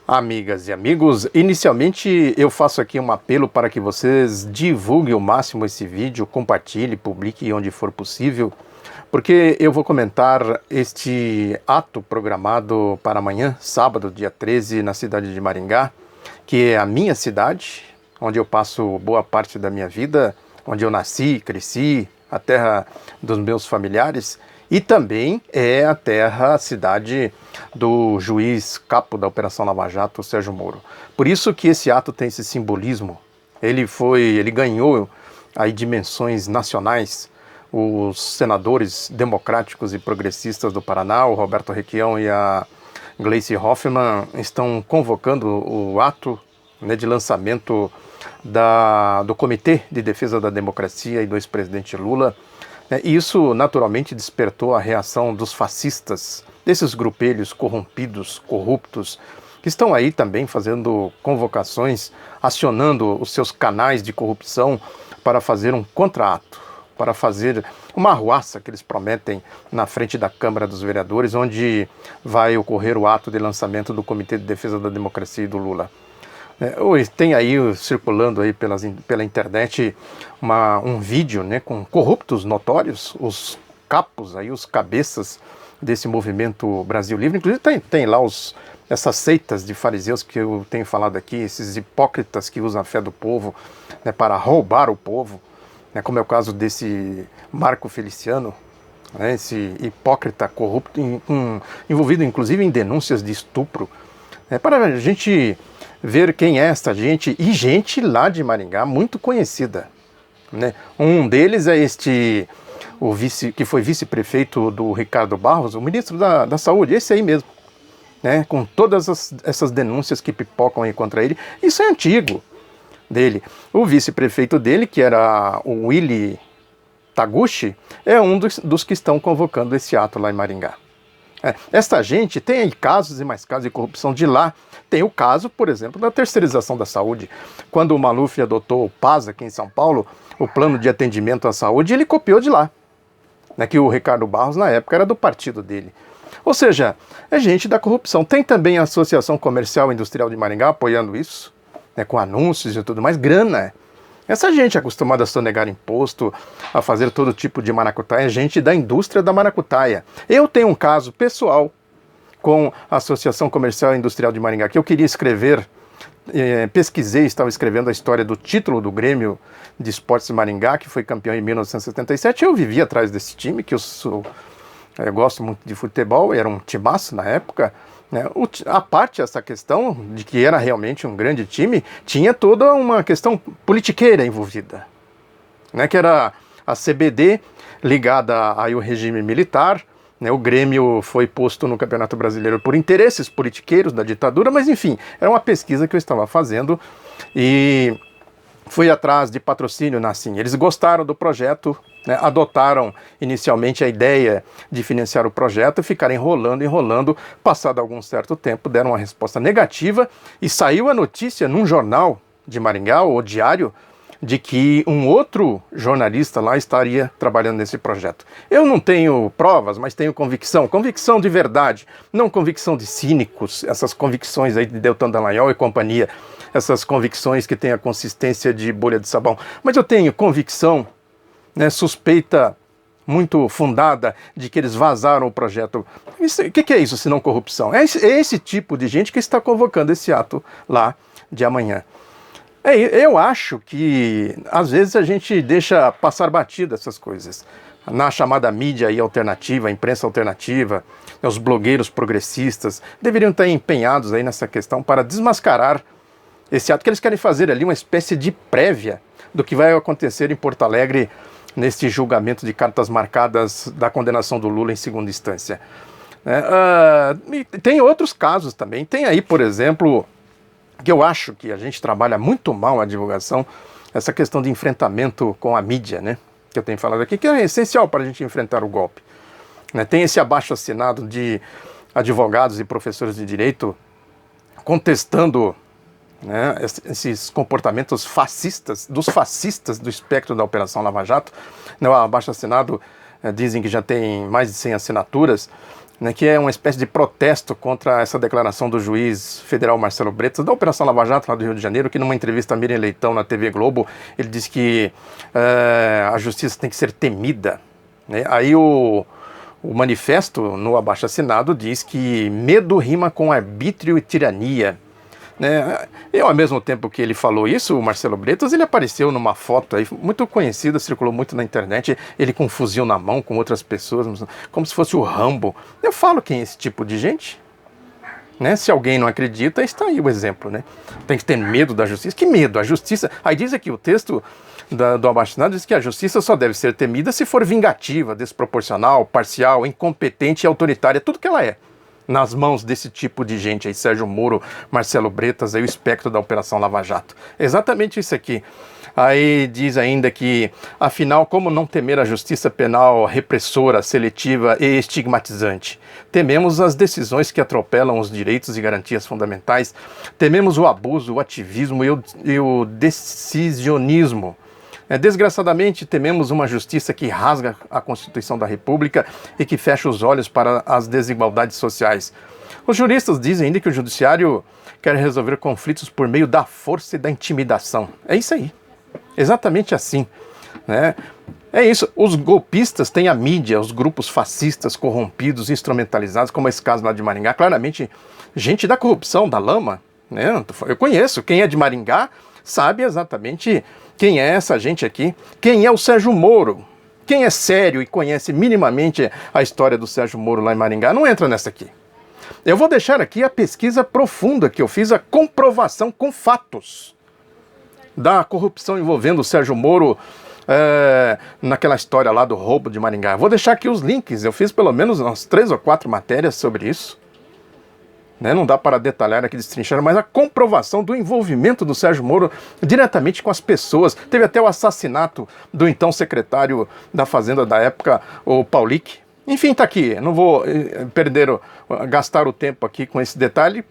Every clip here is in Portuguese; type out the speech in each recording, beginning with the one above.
Amigas e amigos, inicialmente eu faço aqui um apelo para que vocês divulguem ao máximo esse vídeo, compartilhe, publique onde for possível, porque eu vou comentar este ato programado para amanhã, sábado, dia 13, na cidade de Maringá, que é a minha cidade, onde eu passo boa parte da minha vida, onde eu nasci, cresci, a terra dos meus familiares, e também é a cidade do juiz capo da Operação Lava Jato, Sérgio Moro. Por isso que esse ato tem esse simbolismo. Ele ganhou aí dimensões nacionais. Os senadores democráticos e progressistas do Paraná, o Roberto Requião e a Gleice Hoffmann, estão convocando o ato, né, de lançamento do Comitê de Defesa da Democracia e do ex-presidente Lula. Isso naturalmente despertou a reação dos fascistas, desses grupelhos corrompidos, corruptos, que estão aí também fazendo convocações, acionando os seus canais de corrupção para fazer um contra-ato, para fazer uma arruaça que eles prometem na frente da Câmara dos Vereadores, onde vai ocorrer o ato de lançamento do Comitê de Defesa da Democracia e do Lula. Tem aí circulando aí pela internet um vídeo, né, com corruptos notórios, os capos, aí, os cabeças desse movimento Brasil Livre. Inclusive tem lá essas seitas de fariseus que eu tenho falado aqui, esses hipócritas que usam a fé do povo, né, para roubar o povo, né, como é o caso desse Marco Feliciano, né, esse hipócrita corrupto, envolvido inclusive em denúncias de estupro. Para a gente ver quem é esta gente, e gente lá de Maringá muito conhecida, né? Um deles é que foi vice-prefeito do Ricardo Barros, o ministro da Saúde, esse aí mesmo, né? Com todas essas denúncias que pipocam aí contra ele. Isso é antigo dele. O vice-prefeito dele, que era o Willy Taguchi, é um dos que estão convocando esse ato lá em Maringá. Esta gente tem aí casos e mais casos de corrupção de lá. Tem o caso, por exemplo, da terceirização da saúde. Quando o Maluf adotou o PAS aqui em São Paulo, o plano de atendimento à saúde, ele copiou de lá, né, que o Ricardo Barros, na época, era do partido dele. Ou seja, é gente da corrupção. Tem também a Associação Comercial e Industrial de Maringá apoiando isso, né, com anúncios e tudo mais, grana. Essa gente é acostumada a sonegar imposto, a fazer todo tipo de maracutaia, é gente da indústria da maracutaia. Eu tenho um caso pessoal com a Associação Comercial e Industrial de Maringá, que eu queria escrever, pesquisei, estava escrevendo a história do título do Grêmio de Esportes de Maringá, que foi campeão em 1977. Eu vivi atrás desse time, que eu gosto muito de futebol, era um timaço na época. A parte essa questão de que era realmente um grande time, tinha toda uma questão politiqueira envolvida, né, que era a CBD ligada ao regime militar, né, o Grêmio foi posto no Campeonato Brasileiro por interesses politiqueiros da ditadura, mas enfim, era uma pesquisa que eu estava fazendo e fui atrás de patrocínio na Assim. Eles gostaram do projeto, né, adotaram inicialmente a ideia de financiar o projeto, ficaram enrolando, passado algum certo tempo, deram uma resposta negativa e saiu a notícia num jornal de Maringá, o Diário, de que um outro jornalista lá estaria trabalhando nesse projeto. Eu não tenho provas, mas tenho convicção de verdade, não convicção de cínicos, essas convicções aí de Deltan Dallagnol e companhia, essas convicções que têm a consistência de bolha de sabão, mas eu tenho convicção, né, suspeita muito fundada de que eles vazaram o projeto. O que é isso, se não corrupção? É esse tipo de gente que está convocando esse ato lá de amanhã. Eu acho que às vezes a gente deixa passar batida essas coisas. Na chamada mídia aí alternativa, imprensa alternativa, os blogueiros progressistas deveriam estar empenhados aí nessa questão para desmascarar esse ato que eles querem fazer ali, uma espécie de prévia do que vai acontecer em Porto Alegre neste julgamento de cartas marcadas da condenação do Lula em segunda instância. Tem outros casos também. Tem aí, por exemplo, que eu acho que a gente trabalha muito mal a divulgação, essa questão de enfrentamento com a mídia, né, que eu tenho falado aqui, que é essencial para a gente enfrentar o golpe. Tem esse abaixo-assinado de advogados e professores de direito contestando, né, esses comportamentos fascistas, dos fascistas do espectro da Operação Lava Jato. O abaixo-assinado dizem que já tem mais de 100 assinaturas, né, que é uma espécie de protesto contra essa declaração do juiz federal Marcelo Bretas, da Operação Lava Jato lá do Rio de Janeiro, que numa entrevista a Miriam Leitão na TV Globo, ele disse que a justiça tem que ser temida, né? Aí o manifesto no abaixo-assinado diz que medo rima com arbítrio e tirania, né? E ao mesmo tempo que ele falou isso, o Marcelo Bretas, ele apareceu numa foto aí muito conhecida, circulou muito na internet, ele com um fuzil na mão, com outras pessoas, como se fosse o Rambo. Eu falo quem é esse tipo de gente, né? Se alguém não acredita, está aí o exemplo, né? Tem que ter medo da justiça. Que medo? A justiça... Aí diz aqui o texto do abaixo-assinado, diz que a justiça só deve ser temida se for vingativa, desproporcional, parcial, incompetente e autoritária, tudo que ela é. Nas mãos desse tipo de gente aí, Sérgio Moro, Marcelo Bretas, aí o espectro da Operação Lava Jato. Exatamente isso aqui. Aí diz ainda que, afinal, como não temer a justiça penal repressora, seletiva e estigmatizante? Tememos as decisões que atropelam os direitos e garantias fundamentais, tememos o abuso, o ativismo e o decisionismo. Desgraçadamente, tememos uma justiça que rasga a Constituição da República e que fecha os olhos para as desigualdades sociais. Os juristas dizem ainda que o judiciário quer resolver conflitos por meio da força e da intimidação. É isso aí. Exatamente assim, né? É isso. Os golpistas têm a mídia, os grupos fascistas corrompidos, instrumentalizados, como esse caso lá de Maringá. Claramente, gente da corrupção, da lama, né? Eu conheço. Quem é de Maringá sabe exatamente quem é essa gente aqui. Quem é o Sérgio Moro? Quem é sério e conhece minimamente a história do Sérgio Moro lá em Maringá, não entra nessa aqui. Eu vou deixar aqui a pesquisa profunda que eu fiz, a comprovação com fatos da corrupção envolvendo o Sérgio Moro naquela história lá do roubo de Maringá. Eu vou deixar aqui os links, eu fiz pelo menos umas 3 ou 4 matérias sobre isso. Né? Não dá para detalhar aqui, destrinchar, mas a comprovação do envolvimento do Sérgio Moro diretamente com as pessoas. Teve até o assassinato do então secretário da Fazenda da época, o Paulic. Enfim, tá aqui. Não vou gastar o tempo aqui com esse detalhe,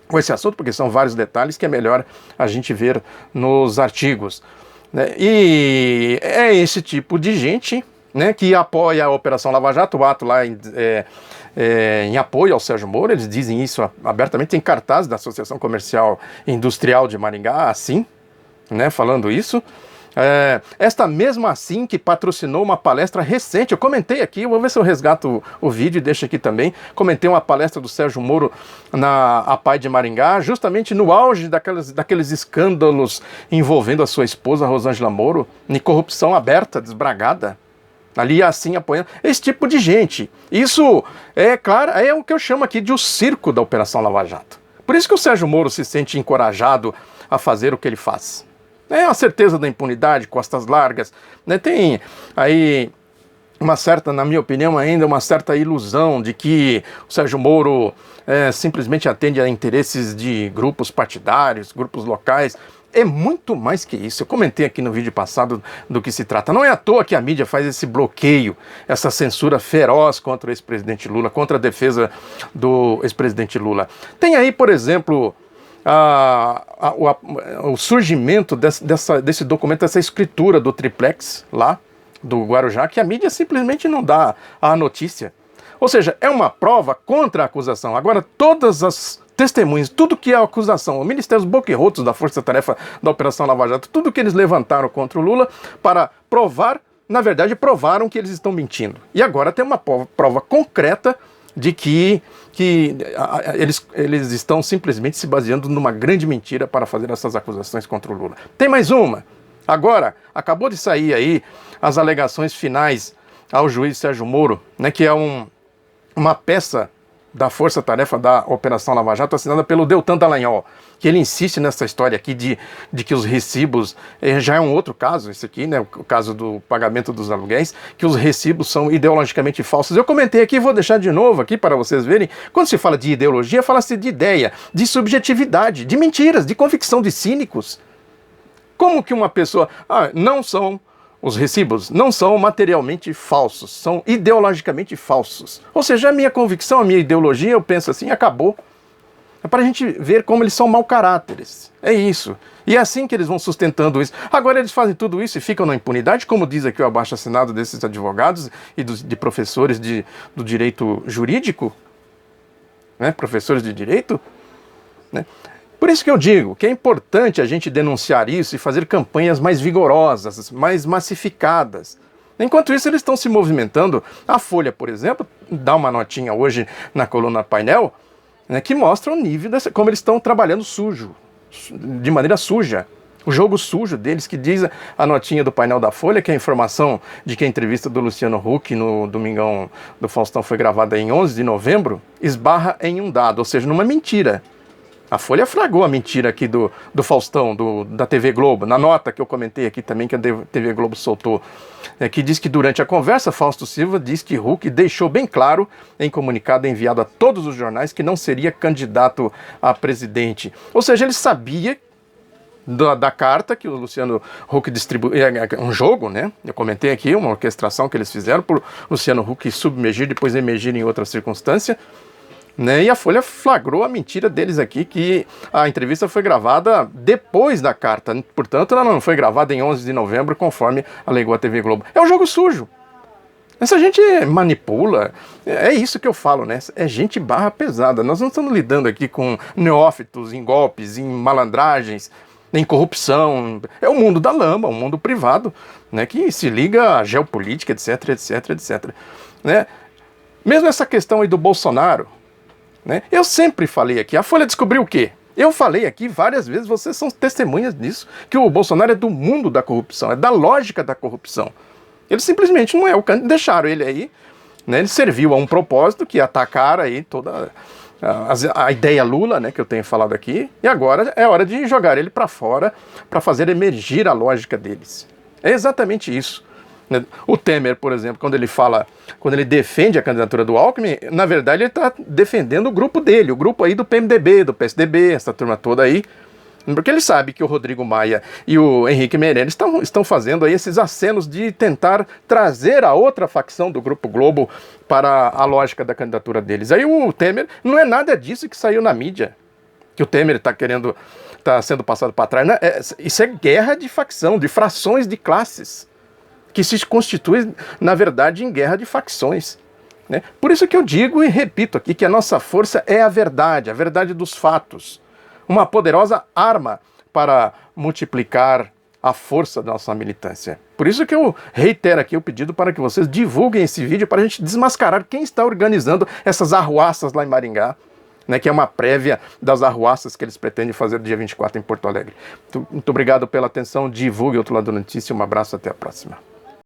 com esse assunto, porque são vários detalhes que é melhor a gente ver nos artigos, né? E é esse tipo de gente, né, que apoia a Operação Lava Jato, o ato lá em apoio ao Sérgio Moro. Eles dizem isso abertamente, tem cartaz da Associação Comercial e Industrial de Maringá, assim, né, falando isso. Esta mesma assim que patrocinou uma palestra recente, eu comentei aqui, eu vou ver se eu resgato o vídeo e deixo aqui também, comentei uma palestra do Sérgio Moro na APAI de Maringá, justamente no auge daqueles escândalos envolvendo a sua esposa Rosângela Moro, em corrupção aberta, desbragada, ali assim apoiando, esse tipo de gente. Isso é claro, é o que eu chamo aqui de o circo da Operação Lava Jato. Por isso que o Sérgio Moro se sente encorajado a fazer o que ele faz. É a certeza da impunidade, costas largas, né? Tem aí uma certa, na minha opinião ainda, uma certa ilusão de que o Sérgio Moro simplesmente atende a interesses de grupos partidários, grupos locais. É muito mais que isso. Eu comentei aqui no vídeo passado do que se trata. Não é à toa que a mídia faz esse bloqueio, essa censura feroz contra o ex-presidente Lula, contra a defesa do ex-presidente Lula. Tem aí, por exemplo, o surgimento desse documento, dessa escritura do triplex lá, do Guarujá, que a mídia simplesmente não dá a notícia. Ou seja, é uma prova contra a acusação. Agora, todas as testemunhas, tudo que é acusação, o Ministério dos boquirrotos da Força Tarefa da Operação Lava Jato, tudo que eles levantaram contra o Lula para provar, na verdade, provaram que eles estão mentindo. E agora tem uma prova concreta de que eles estão simplesmente se baseando numa grande mentira para fazer essas acusações contra o Lula. Tem mais uma. Agora, acabou de sair aí as alegações finais ao juiz Sérgio Moro, né, que é uma peça da Força Tarefa da Operação Lava Jato, assinada pelo Deltan Dallagnol, que ele insiste nessa história aqui de que os recibos, já é um outro caso, esse aqui, né, o caso do pagamento dos aluguéis, que os recibos são ideologicamente falsos. Eu comentei aqui, vou deixar de novo aqui para vocês verem, quando se fala de ideologia, fala-se de ideia, de subjetividade, de mentiras, de convicção de cínicos. Como que uma pessoa... não são... Os recibos não são materialmente falsos, são ideologicamente falsos. Ou seja, a minha convicção, a minha ideologia, eu penso assim, acabou. É para a gente ver como eles são mau caráteres. É isso. E é assim que eles vão sustentando isso. Agora eles fazem tudo isso e ficam na impunidade, como diz aqui o abaixo-assinado desses advogados e de professores do direito jurídico, né? Professores de direito, né? Por isso que eu digo que é importante a gente denunciar isso e fazer campanhas mais vigorosas, mais massificadas. Enquanto isso, eles estão se movimentando. A Folha, por exemplo, dá uma notinha hoje na coluna Painel, né, que mostra o nível, como eles estão trabalhando sujo, de maneira suja. O jogo sujo deles, que diz a notinha do painel da Folha, que a informação de que a entrevista do Luciano Huck no Domingão do Faustão foi gravada em 11 de novembro, esbarra em um dado, ou seja, numa mentira. A Folha flagrou a mentira aqui do Faustão, da TV Globo, na nota que eu comentei aqui também, que a TV Globo soltou, que diz que durante a conversa, Fausto Silva diz que Huck deixou bem claro, em comunicado enviado a todos os jornais, que não seria candidato a presidente. Ou seja, ele sabia da carta que o Luciano Huck distribuiu, um jogo, né? Eu comentei aqui, uma orquestração que eles fizeram por Luciano Huck submergir, depois emergir em outra circunstância, né? E a Folha flagrou a mentira deles aqui, que a entrevista foi gravada depois da carta, portanto ela não foi gravada em 11 de novembro, conforme alegou a TV Globo. É um jogo sujo. Essa gente manipula, é isso que eu falo, né? É gente barra pesada. Nós não estamos lidando aqui com neófitos em golpes, em malandragens, em corrupção. É o mundo da lama, o mundo privado, né? Que se liga à geopolítica, etc, etc, etc. Né? Mesmo essa questão aí do Bolsonaro, né? Eu sempre falei aqui, a Folha descobriu o quê? Eu falei aqui várias vezes, vocês são testemunhas disso, que o Bolsonaro é do mundo da corrupção, é da lógica da corrupção. Ele simplesmente não é o candidato, deixaram ele aí, né? Ele serviu a um propósito que é atacar aí toda a ideia Lula, né, que eu tenho falado aqui, e agora é hora de jogar ele para fora para fazer emergir a lógica deles. É exatamente isso. O Temer, por exemplo, quando ele defende a candidatura do Alckmin, na verdade ele está defendendo o grupo dele, o grupo aí do PMDB, do PSDB, essa turma toda aí, porque ele sabe que o Rodrigo Maia e o Henrique Meirelles estão fazendo aí esses acenos de tentar trazer a outra facção do Grupo Globo para a lógica da candidatura deles. Aí o Temer, não é nada disso que saiu na mídia, que o Temer está sendo passado para trás. Né? Isso é guerra de facção, de frações de classes, que se constitui, na verdade, em guerra de facções. Né? Por isso que eu digo e repito aqui que a nossa força é a verdade dos fatos. Uma poderosa arma para multiplicar a força da nossa militância. Por isso que eu reitero aqui o pedido para que vocês divulguem esse vídeo para a gente desmascarar quem está organizando essas arruaças lá em Maringá, né, que é uma prévia das arruaças que eles pretendem fazer dia 24 em Porto Alegre. Muito obrigado pela atenção, divulgue Outro Lado da Notícia, um abraço, até a próxima.